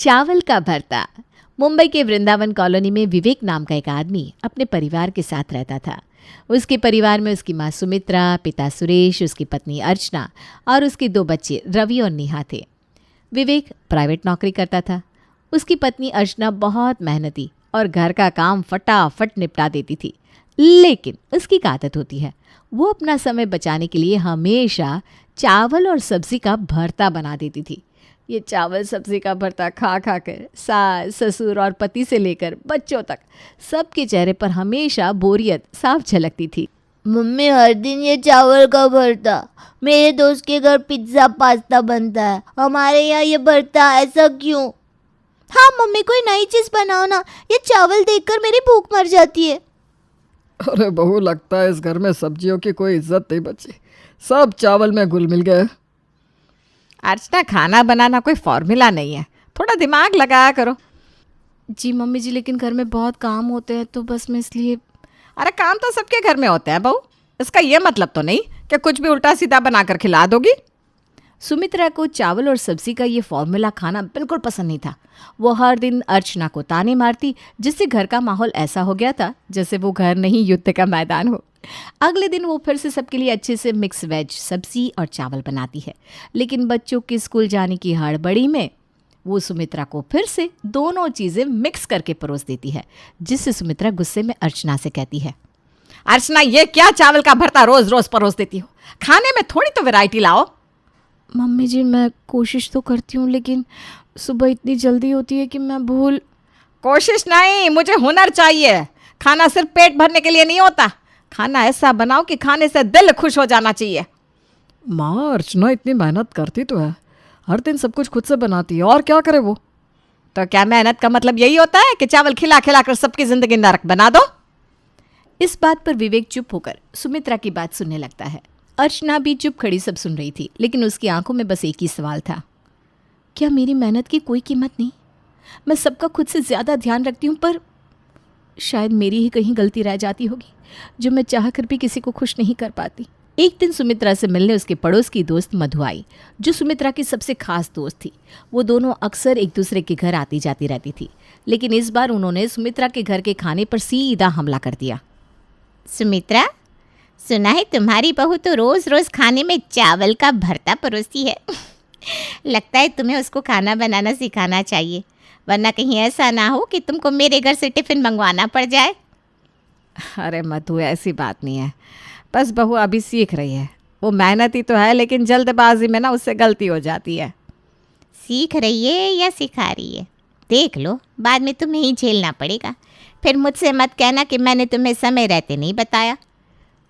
चावल का भरता। मुंबई के वृंदावन कॉलोनी में विवेक नाम का एक आदमी अपने परिवार के साथ रहता था। उसके परिवार में उसकी माँ सुमित्रा, पिता सुरेश, उसकी पत्नी अर्चना और उसके 2 बच्चे रवि और नेहा थे। विवेक प्राइवेट नौकरी करता था। उसकी पत्नी अर्चना बहुत मेहनती और घर का काम फटाफट निपटा देती थी। लेकिन उसकी एक आदत होती है, वो अपना समय बचाने के लिए हमेशा चावल और सब्जी का भरता बना देती थी। ये चावल सब्जी का भरता खा खा कर सास, ससुर और पति से लेकर बच्चों तक सबके चेहरे पर हमेशा बोरियत साफ झलकती थी। मम्मी, हर दिन ये चावल का भरता। मेरे दोस्त के घर पिज्ज़ा पास्ता बनता है, हमारे यहाँ ये भरता, ऐसा क्यों? हाँ मम्मी, कोई नई चीज़ बनाओ ना, ये चावल देखकर मेरी भूख मर जाती है। अरे बहू, लगता है इस घर में सब्जियों की कोई इज्जत नहीं बची, सब चावल में घुल मिल गए। अर्चना, खाना बनाना कोई फॉर्मूला नहीं है, थोड़ा दिमाग लगाया करो। जी मम्मी जी, लेकिन घर में बहुत काम होते हैं तो बस मैं इसलिए। अरे काम तो सबके घर में होते हैं बहू, इसका ये मतलब तो नहीं कि कुछ भी उल्टा सीधा बनाकर खिला दोगी। सुमित्रा को चावल और सब्जी का ये फॉर्मूला खाना बिल्कुल पसंद नहीं था। वो हर दिन अर्चना को ताने मारती, जिससे घर का माहौल ऐसा हो गया था जैसे वो घर नहीं युद्ध का मैदान हो। अगले दिन वो फिर से सबके लिए अच्छे से मिक्स वेज सब्जी और चावल बनाती है, लेकिन बच्चों के स्कूल जाने की हड़बड़ी में वो सुमित्रा को फिर से दोनों चीज़ें मिक्स करके परोस देती है, जिससे सुमित्रा गुस्से में अर्चना से कहती है, अर्चना, ये क्या चावल का भरता रोज रोज परोस देती हो? खाने में थोड़ी तो वैरायटी लाओ। मम्मी जी, मैं कोशिश तो करती हूँ, लेकिन सुबह इतनी जल्दी होती है कि मैं भूल। कोशिश नहीं, मुझे हुनर चाहिए। खाना सिर्फ पेट भरने के लिए नहीं होता, खाना ऐसा बनाओ कि खाने से दिल खुश हो जाना चाहिए। माँ, अर्चना इतनी मेहनत करती तो है, हर दिन सब कुछ खुद से बनाती है, और क्या करे वो? तो क्या मेहनत का मतलब यही होता है कि चावल खिला खिला कर सबकी जिंदगी नरक बना दो? इस बात पर विवेक चुप होकर सुमित्रा की बात सुनने लगता है। अर्चना भी चुप खड़ी सब सुन रही थी, लेकिन उसकी आंखों में बस एक ही सवाल था, क्या मेरी मेहनत की कोई कीमत नहीं? मैं सबका खुद से ज़्यादा ध्यान रखती हूँ, पर शायद मेरी ही कहीं गलती रह जाती होगी, जो मैं चाहकर भी किसी को खुश नहीं कर पाती। एक दिन सुमित्रा से मिलने उसके पड़ोस की दोस्त मधु आई, जो सुमित्रा की सबसे खास दोस्त थी। वो दोनों अक्सर एक दूसरे के घर आती जाती रहती थी, लेकिन इस बार उन्होंने सुमित्रा के घर के खाने पर सीधा हमला कर दिया। सुमित्रा, सुना है तुम्हारी बहू तो रोज़ रोज़ खाने में चावल का भरता परोसती है। लगता है तुम्हें उसको खाना बनाना सिखाना चाहिए, वरना कहीं ऐसा ना हो कि तुमको मेरे घर से टिफ़िन मंगवाना पड़ जाए। अरे मधु, ऐसी बात नहीं है, बस बहू अभी सीख रही है। वो मेहनती तो है, लेकिन जल्दबाजी में ना उससे गलती हो जाती है। सीख रही है या सिखा रही है, देख लो, बाद में तुम्हें ही झेलना पड़ेगा। फिर मुझसे मत कहना कि मैंने तुम्हें समय रहते नहीं बताया।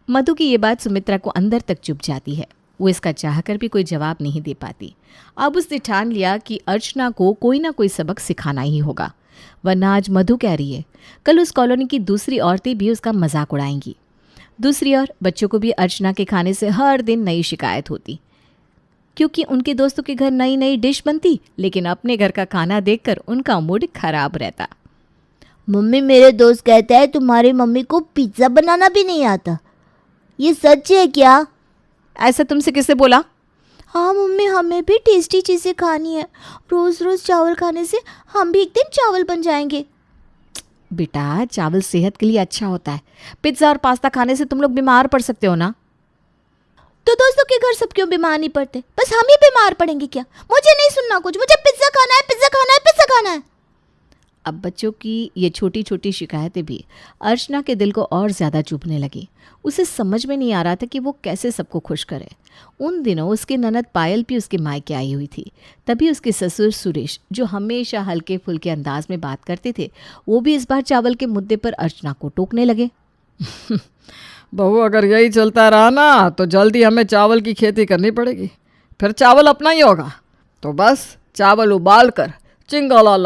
मधु की ये बात सुमित्रा को अंदर तक चुभ जाती है। वो इसका चाहकर भी कोई जवाब नहीं दे पाती। अब उसने ठान लिया कि अर्चना को कोई ना कोई सबक सिखाना ही होगा, वरना आज मधु कह रही है, कल उस कॉलोनी की दूसरी औरतें भी उसका मजाक उड़ाएंगी। दूसरी ओर बच्चों को भी अर्चना के खाने से हर दिन नई शिकायत होती, क्योंकि उनके दोस्तों के घर नई नई डिश बनती, लेकिन अपने घर का खाना देखकर उनका मूड खराब रहता। मम्मी, मेरे दोस्त कहता है तुम्हारी मम्मी को पिज्ज़ा बनाना भी नहीं आता, ये सच है क्या? ऐसा तुमसे किसने बोला? हाँ मम्मी, हमें भी टेस्टी चीज़ें खानी है, रोज़ रोज़ चावल खाने से हम भी एक दिन चावल बन जाएंगे। बेटा, चावल सेहत के लिए अच्छा होता है, पिज्ज़ा और पास्ता खाने से तुम लोग बीमार पड़ सकते हो ना। तो दोस्तों के घर सब क्यों बीमार नहीं पड़ते, बस हम ही बीमार पड़ेंगे क्या? मुझे नहीं सुनना कुछ, मुझे पिज्ज़ा खाना है, पिज्ज़ा खाना है, पिज्ज़ा खाना है। अब बच्चों की ये छोटी छोटी शिकायतें भी अर्चना के दिल को और ज़्यादा चुभने लगी। उसे समझ में नहीं आ रहा था कि वो कैसे सबको खुश करे। उन दिनों उसकी ननद पायल भी उसके मायके आई हुई थी। तभी उसके ससुर सुरेश, जो हमेशा हल्के फुल्के अंदाज में बात करते थे, वो भी इस बार चावल के मुद्दे पर अर्चना को टोकने लगे। बहू, अगर यही चलता रहा ना तो जल्दी हमें चावल की खेती करनी पड़ेगी, फिर चावल अपना ही होगा। तो बस चावल उबाल कर चिंगाला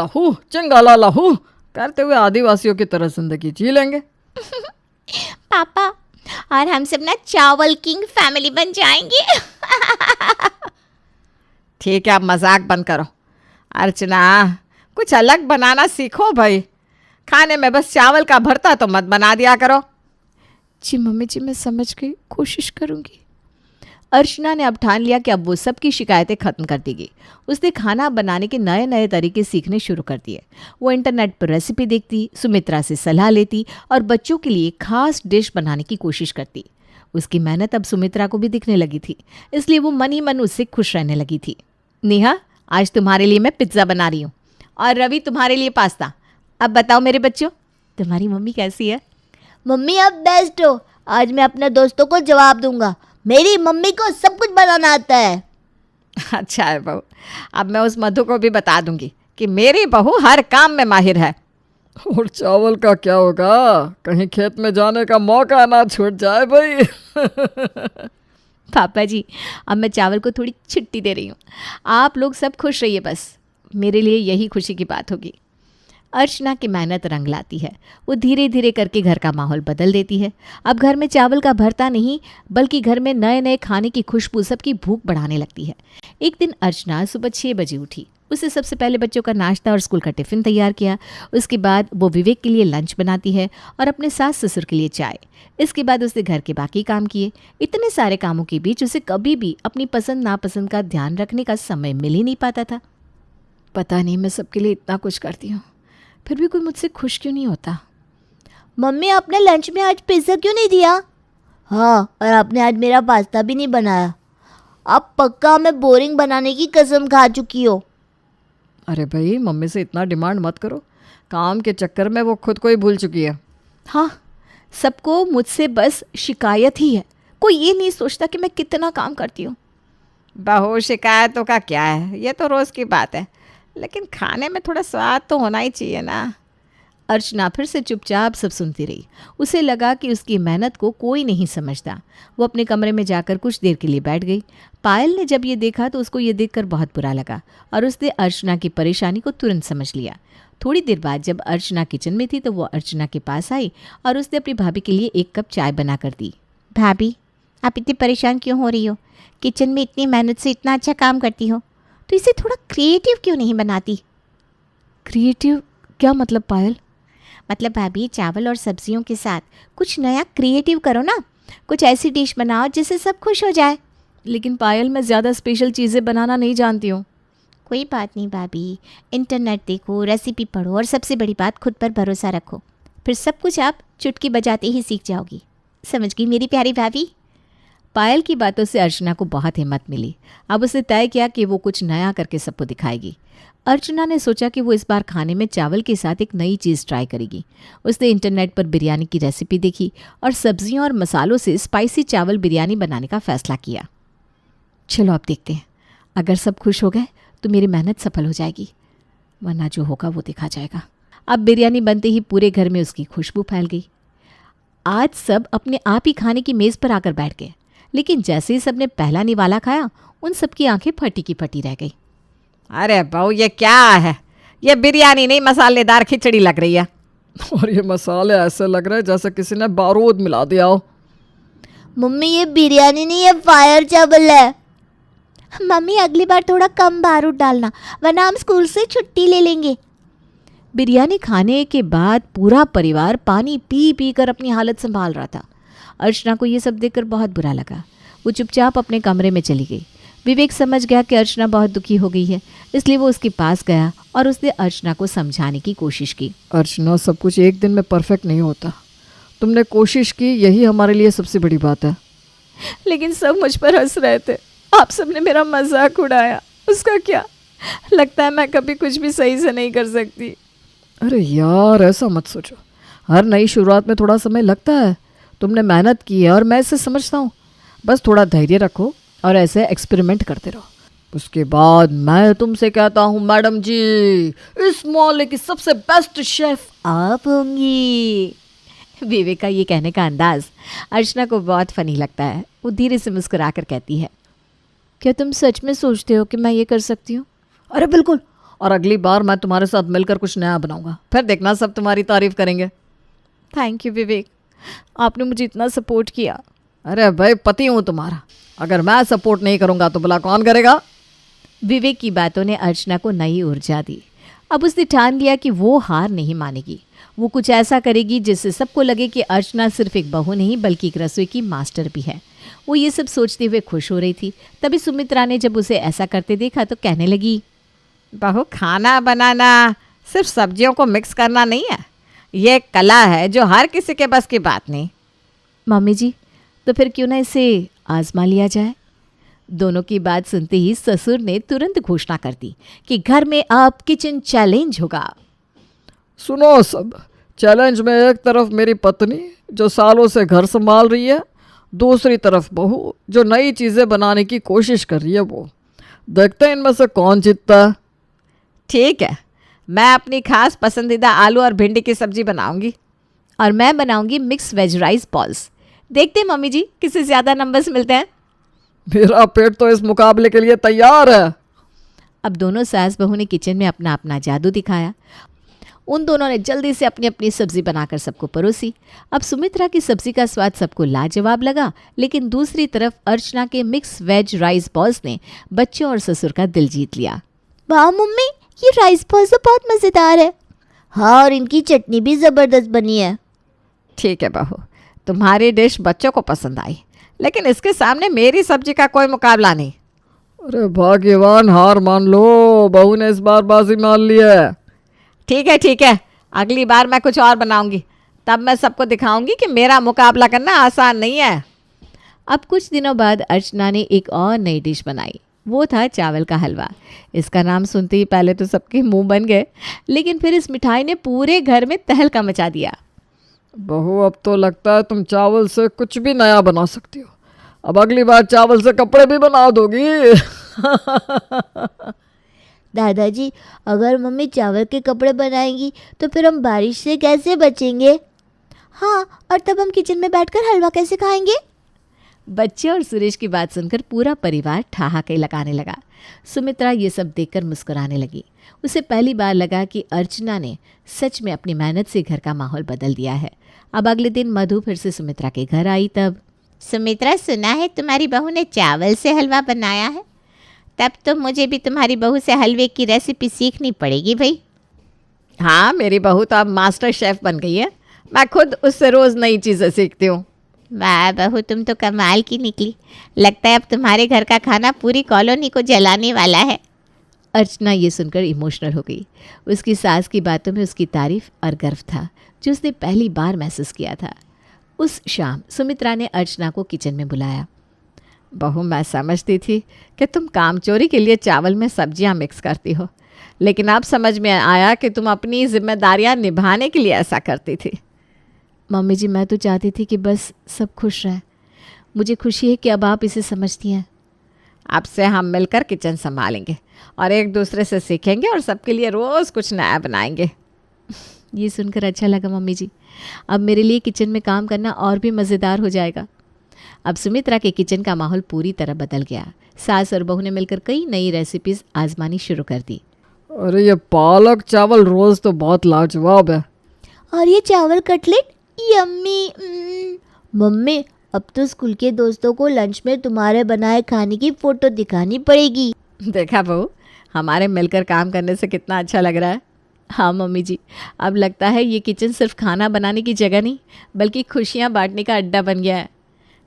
लहू करते हुए आदिवासियों की तरह जिंदगी जी लेंगे। पापा, और हम सब ना चावल किंग फैमिली बन जाएंगे। ठीक है, अब मजाक बंद करो। अर्चना, कुछ अलग बनाना सीखो भाई, खाने में बस चावल का भरता तो मत बना दिया करो। जी मम्मी जी, मैं समझ गई, कोशिश करूँगी। अर्चना ने अब ठान लिया कि अब वो सबकी शिकायतें खत्म कर देगी। उसने खाना बनाने के नए नए तरीके सीखने शुरू कर दिए। वो इंटरनेट पर रेसिपी देखती, सुमित्रा से सलाह लेती और बच्चों के लिए खास डिश बनाने की कोशिश करती। उसकी मेहनत अब सुमित्रा को भी दिखने लगी थी, इसलिए वो मन ही मन उससे खुश रहने लगी थी। नेहा, आज तुम्हारे लिए मैं पिज्ज़ा बना रही हूँ और रवि तुम्हारे लिए पास्ता। अब बताओ मेरे बच्चों, तुम्हारी मम्मी कैसी है? मम्मी आप बेस्ट हो। आज मैं अपने दोस्तों को जवाब दूंगा। मेरी मम्मी को सब कुछ बनाना आता है। अच्छा है बहू, अब मैं उस मधु को भी बता दूंगी कि मेरी बहू हर काम में माहिर है। और चावल का क्या होगा? कहीं खेत में जाने का मौका ना छूट जाए भाई। पापा जी, अब मैं चावल को थोड़ी छुट्टी दे रही हूँ। आप लोग सब खुश रहिए, बस मेरे लिए यही खुशी की बात होगी। अर्चना की मेहनत रंग लाती है। वो धीरे धीरे करके घर का माहौल बदल देती है। अब घर में चावल का भरता नहीं, बल्कि घर में नए नए खाने की खुशबू सबकी भूख बढ़ाने लगती है। एक दिन अर्चना सुबह 6 बजे उठी। उसने सबसे पहले बच्चों का नाश्ता और स्कूल का टिफ़िन तैयार किया। उसके बाद वो विवेक के लिए लंच बनाती है और अपने सास ससुर के लिए चाय। इसके बाद उसने घर के बाकी काम किए। इतने सारे कामों के बीच उसे कभी भी अपनी पसंद नापसंद का ध्यान रखने का समय मिल ही नहीं पाता था। पता नहीं मैं सबके लिए इतना कुछ करती हूँ, फिर भी कोई मुझसे खुश क्यों नहीं होता। मम्मी आपने लंच में आज पिज्ज़ा क्यों नहीं दिया? हाँ, और आपने आज मेरा पास्ता भी नहीं बनाया। आप पक्का हमें बोरिंग बनाने की कसम खा चुकी हो। अरे भाई, मम्मी से इतना डिमांड मत करो। काम के चक्कर में वो खुद को ही भूल चुकी है। हाँ, सबको मुझसे बस शिकायत ही है। कोई ये नहीं सोचता कि मैं कितना काम करती हूँ। बहू, शिकायतों का क्या है, ये तो रोज़ की बात है, लेकिन खाने में थोड़ा स्वाद तो होना ही चाहिए ना। अर्चना फिर से चुपचाप सब सुनती रही। उसे लगा कि उसकी मेहनत को कोई नहीं समझता। वो अपने कमरे में जाकर कुछ देर के लिए बैठ गई। पायल ने जब ये देखा तो उसको ये देखकर बहुत बुरा लगा और उसने अर्चना की परेशानी को तुरंत समझ लिया। थोड़ी देर बाद जब अर्चना किचन में थी तो वो अर्चना के पास आई और उसने अपनी भाभी के लिए 1 कप चाय बना कर दी। भाभी, आप इतनी परेशान क्यों हो रही हो? किचन में इतनी मेहनत से इतना अच्छा काम करती हो, तो इसे थोड़ा क्रिएटिव क्यों नहीं बनाती? क्रिएटिव क्या मतलब पायल? मतलब भाभी, चावल और सब्जियों के साथ कुछ नया क्रिएटिव करो ना। कुछ ऐसी डिश बनाओ जिससे सब खुश हो जाए। लेकिन पायल, मैं ज़्यादा स्पेशल चीज़ें बनाना नहीं जानती हूँ। कोई बात नहीं भाभी, इंटरनेट देखो, रेसिपी पढ़ो और सबसे बड़ी बात, खुद पर भरोसा रखो। फिर सब कुछ आप चुटकी बजाते ही सीख जाओगी। समझ गई मेरी प्यारी भाभी? पायल की बातों से अर्चना को बहुत हिम्मत मिली। अब उसने तय किया कि वो कुछ नया करके सबको दिखाएगी। अर्चना ने सोचा कि वो इस बार खाने में चावल के साथ एक नई चीज़ ट्राई करेगी। उसने इंटरनेट पर बिरयानी की रेसिपी देखी और सब्जियों और मसालों से स्पाइसी चावल बिरयानी बनाने का फैसला किया। चलो अब देखते हैं, अगर सब खुश हो गए तो मेरी मेहनत सफल हो जाएगी, वरना जो होगा वो देखा जाएगा। अब बिरयानी बनते ही पूरे घर में उसकी खुशबू फैल गई। आज सब अपने आप ही खाने की मेज़ पर आकर बैठ गए, लेकिन जैसे ही सबने पहला निवाला खाया उन सबकी आंखें फटी की फटी रह गई। अरे बहू, ये क्या है? ये बिरयानी नहीं, मसालेदार खिचड़ी लग रही है। और ये मसाले ऐसे लग रहे हैं जैसे किसी ने बारूद मिला दिया हो। मम्मी ये बिरयानी नहीं, ये फायर चावल है। मम्मी, अगली बार थोड़ा कम बारूद डालना, वरना हम स्कूल से छुट्टी ले लेंगे। बिरयानी खाने के बाद पूरा परिवार पानी पी पी कर अपनी हालत संभाल रहा था। अर्चना को ये सब देखकर बहुत बुरा लगा। वो चुपचाप अपने कमरे में चली गई। विवेक समझ गया कि अर्चना बहुत दुखी हो गई है, इसलिए वो उसके पास गया और उसने अर्चना को समझाने की कोशिश की। अर्चना, सब कुछ एक दिन में परफेक्ट नहीं होता। तुमने कोशिश की, यही हमारे लिए सबसे बड़ी बात है। लेकिन सब मुझ पर हंस रहे थे। आप सबने मेरा मजाक उड़ाया, उसका क्या? लगता है मैं कभी कुछ भी सही से नहीं कर सकती। अरे यार, ऐसा मत सोचो। हर नई शुरुआत में थोड़ा समय लगता है। तुमने मेहनत की है और मैं इसे समझता हूँ। बस थोड़ा धैर्य रखो और ऐसे एक्सपेरिमेंट करते रहो। उसके बाद मैं तुमसे कहता हूँ, मैडम जी, इस मोहल्ले की सबसे बेस्ट शेफ आप होंगी। विवेक का ये कहने का अंदाज अर्चना को बहुत फनी लगता है। वो धीरे से मुस्कुरा कर कहती है, क्या तुम सच में सोचते हो कि मैं ये कर सकती हूँ? अरे बिल्कुल, और अगली बार मैं तुम्हारे साथ मिलकर कुछ नया बनाऊंगा, फिर देखना सब तुम्हारी तारीफ करेंगे। थैंक यू विवेक, आपने मुझे इतना सपोर्ट किया। अरे भाई, पति हूँ तुम्हारा, अगर मैं सपोर्ट नहीं करूँगा तो भला कौन करेगा? विवेक की बातों ने अर्चना को नई ऊर्जा दी। अब उसने ठान लिया कि वो हार नहीं मानेगी। वो कुछ ऐसा करेगी जिससे सबको लगे कि अर्चना सिर्फ एक बहू नहीं बल्कि एक रसोई की मास्टर भी है। वो ये सब सोचते हुए खुश हो रही थी। तभी सुमित्रा ने जब उसे ऐसा करते देखा तो कहने लगी, बहू, खाना बनाना सिर्फ सब्जियों को मिक्स करना नहीं है, ये एक कला है जो हर किसी के बस की बात नहीं। मम्मी जी, तो फिर क्यों ना इसे आजमा लिया जाए। दोनों की बात सुनते ही ससुर ने तुरंत घोषणा कर दी कि घर में अब किचन चैलेंज होगा। सुनो सब, चैलेंज में एक तरफ मेरी पत्नी जो सालों से घर संभाल रही है, दूसरी तरफ बहू जो नई चीज़ें बनाने की कोशिश कर रही है। वो देखते हैं इनमें से कौन जीतता है। ठीक है, मैं अपनी खास पसंदीदा आलू और भिंडी की सब्जी बनाऊंगी। और मैं बनाऊंगी मिक्स वेज राइस बॉल्स। देखते हैं मम्मी जी किसे ज़्यादा नंबर्स मिलते हैं। मेरा पेट तो इस मुकाबले के लिए तैयार है। अब दोनों सास बहू ने किचन में अपना अपना जादू दिखाया। उन दोनों ने जल्दी से अपनी अपनी सब्जी बनाकर सबको परोसी। अब सुमित्रा की सब्जी का स्वाद सबको लाजवाब लगा, लेकिन दूसरी तरफ अर्चना के मिक्स वेज राइस बॉल्स ने बच्चों और ससुर का दिल जीत लिया। वाह मम्मी, ये राइस बॉल्स तो बहुत मज़ेदार है। हाँ, और इनकी चटनी भी ज़बरदस्त बनी है। ठीक है बहू, तुम्हारी डिश बच्चों को पसंद आई, लेकिन इसके सामने मेरी सब्जी का कोई मुकाबला नहीं। अरे भाग्यवान, हार मान लो, बहू ने इस बार बाजी मान ली है। ठीक है, अगली बार मैं कुछ और बनाऊंगी, तब मैं सबको दिखाऊंगी कि मेरा मुकाबला करना आसान नहीं है। अब कुछ दिनों बाद अर्चना ने एक और नई डिश बनाई। वो था चावल का हलवा। इसका नाम सुनते ही पहले तो सबके मुंह बन गए, लेकिन फिर इस मिठाई ने पूरे घर में तहलका मचा दिया। बहू, अब तो लगता है तुम चावल से कुछ भी नया बना सकती हो। अब अगली बार चावल से कपड़े भी बना दोगी। दादाजी, अगर मम्मी चावल के कपड़े बनाएंगी तो फिर हम बारिश से कैसे बचेंगे? हाँ, और तब हम किचन में बैठकर हलवा कैसे खाएंगे? बच्चे और सुरेश की बात सुनकर पूरा परिवार ठहाके लगाने लगा। सुमित्रा ये सब देखकर मुस्कुराने लगी। उसे पहली बार लगा कि अर्चना ने सच में अपनी मेहनत से घर का माहौल बदल दिया है। अब अगले दिन मधु फिर से सुमित्रा के घर आई। तब, सुमित्रा, सुना है तुम्हारी बहू ने चावल से हलवा बनाया है? तब तो मुझे भी तुम्हारी बहू से हलवे की रेसिपी सीखनी पड़ेगी भाई। हाँ, मेरी बहू तो अब मास्टर शेफ बन गई है। मैं खुद उससे रोज़ नई चीज़ें सीखती हूँ। वाह बहू, तुम तो कमाल की निकली। लगता है अब तुम्हारे घर का खाना पूरी कॉलोनी को जलाने वाला है। अर्चना ये सुनकर इमोशनल हो गई। उसकी सास की बातों में उसकी तारीफ और गर्व था जो उसने पहली बार महसूस किया था। उस शाम सुमित्रा ने अर्चना को किचन में बुलाया। बहू, मैं समझती थी कि तुम कामचोरी के लिए चावल में सब्जियां मिक्स करती हो, लेकिन अब समझ में आया कि तुम अपनी जिम्मेदारियां निभाने के लिए ऐसा करती थी। मम्मी जी, मैं तो चाहती थी कि बस सब खुश रहें। मुझे खुशी है कि अब आप इसे समझती हैं। अब से हम मिलकर किचन संभालेंगे और एक दूसरे से सीखेंगे और सबके लिए रोज़ कुछ नया बनाएंगे। ये सुनकर अच्छा लगा मम्मी जी। अब मेरे लिए किचन में काम करना और भी मज़ेदार हो जाएगा। अब सुमित्रा के किचन का माहौल पूरी तरह बदल गया। सास और बहू ने मिलकर कई नई रेसिपीज़ आजमानी शुरू कर दी। अरे ये पालक चावल रोज़ तो बहुत लाजवाब है। और ये चावल कटलेट यम्मी। मम्मी, अब तो स्कूल के दोस्तों को लंच में तुम्हारे बनाए खाने की फ़ोटो दिखानी पड़ेगी। देखा बहू, हमारे मिलकर काम करने से कितना अच्छा लग रहा है। हाँ मम्मी जी, अब लगता है ये किचन सिर्फ खाना बनाने की जगह नहीं बल्कि खुशियाँ बांटने का अड्डा बन गया है।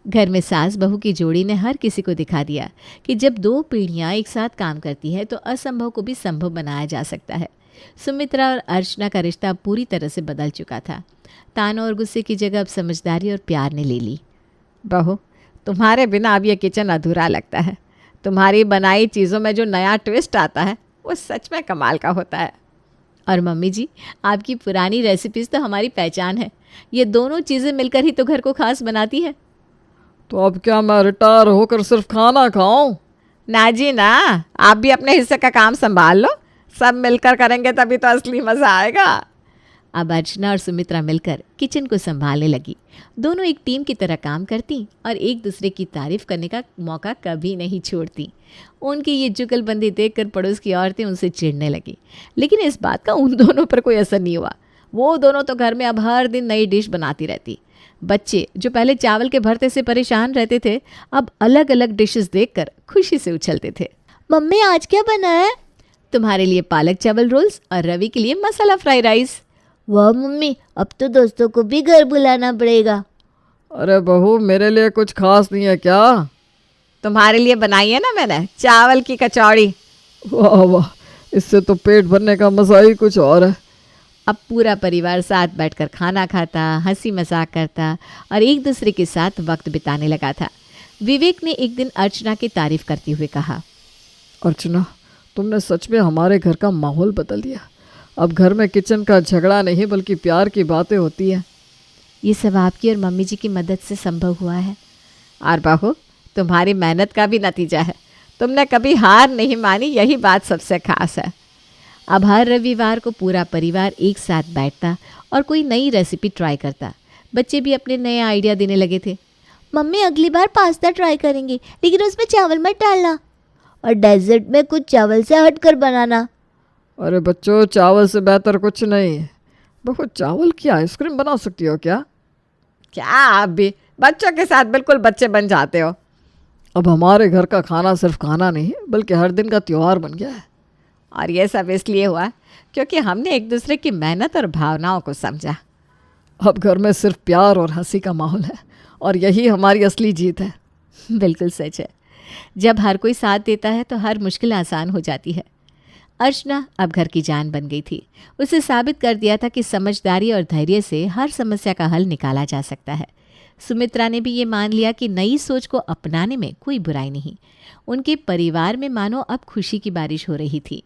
घर में सास बहू की जोड़ी ने हर किसी को दिखा दिया कि जब दो पीढ़ियाँ एक साथ काम करती है तो असंभव को भी संभव बनाया जा सकता है। सुमित्रा और अर्चना का रिश्ता पूरी तरह से बदल चुका था। तानों और गुस्से की जगह अब समझदारी और प्यार ने ले ली। बहू, तुम्हारे बिना अब ये किचन अधूरा लगता है। तुम्हारी बनाई चीज़ों में जो नया ट्विस्ट आता है वो सच में कमाल का होता है। और मम्मी जी, आपकी पुरानी रेसिपीज़ तो हमारी पहचान है। ये दोनों चीज़ें मिलकर ही तो घर को खास बनाती है। तो अब क्या मैं रिटायर होकर सिर्फ खाना खाऊं? ना जी ना, आप भी अपने हिस्से का काम संभाल लो। सब मिलकर करेंगे तभी तो असली मज़ा आएगा। अब अर्चना और सुमित्रा मिलकर किचन को संभालने लगी। दोनों एक टीम की तरह काम करती और एक दूसरे की तारीफ करने का मौका कभी नहीं छोड़ती। उनकी ये जुगलबंदी देखकर पड़ोस की औरतें उनसे चिढ़ने लगी, लेकिन इस बात का उन दोनों पर कोई असर नहीं हुआ। वो दोनों तो घर में अब हर दिन नई डिश बनाती रहती। बच्चे जो पहले चावल के भरते से परेशान रहते थे, अब अलग अलग डिशेस देखकर खुशी से उछलते थे। मम्मी, आज क्या बना है? तुम्हारे लिए पालक चावल रोल्स और रवि के लिए मसाला फ्राई राइस। वाह मम्मी, अब तो दोस्तों को भी घर बुलाना पड़ेगा। अरे बहू, मेरे लिए कुछ खास नहीं है क्या? तुम्हारे लिए बनाई है ना मैंने चावल की कचौड़ी। वाह वाह, इससे तो पेट भरने का मज़ा ही कुछ और है। अब पूरा परिवार साथ बैठकर खाना खाता, हंसी मजाक करता और एक दूसरे के साथ वक्त बिताने लगा था। विवेक ने एक दिन अर्चना की तारीफ करते हुए कहा, अर्चना, तुमने सच में हमारे घर का माहौल बदल दिया। अब घर में किचन का झगड़ा नहीं बल्कि प्यार की बातें होती हैं। ये सब आपकी और मम्मी जी की मदद से संभव हुआ है। और बहू, तुम्हारी मेहनत का भी नतीजा है। तुमने कभी हार नहीं मानी, यही बात सबसे खास है। अब हर रविवार को पूरा परिवार एक साथ बैठता और कोई नई रेसिपी ट्राई करता। बच्चे भी अपने नए आइडिया देने लगे थे। मम्मी अगली बार पास्ता ट्राई करेंगे, लेकिन उसमें चावल मत डालना, और डेजर्ट में कुछ चावल से हटकर बनाना। अरे बच्चों, चावल से बेहतर कुछ नहीं है। बहू, चावल की आइसक्रीम बना सकती हो क्या? क्या आप भी बच्चों के साथ बिल्कुल बच्चे बन जाते हो। अब हमारे घर का खाना सिर्फ खाना नहीं बल्कि हर दिन का त्योहार बन गया है। और ये सब इसलिए हुआ क्योंकि हमने एक दूसरे की मेहनत और भावनाओं को समझा। अब घर में सिर्फ प्यार और हंसी का माहौल है और यही हमारी असली जीत है। बिल्कुल सच है। जब हर कोई साथ देता है तो हर मुश्किल आसान हो जाती है। अर्चना अब घर की जान बन गई थी। उसे साबित कर दिया था कि समझदारी और धैर्य से हर समस्या का हल निकाला जा सकता है। सुमित्रा ने भी ये मान लिया कि नई सोच को अपनाने में कोई बुराई नहीं। उनके परिवार में मानो अब खुशी की बारिश हो रही थी।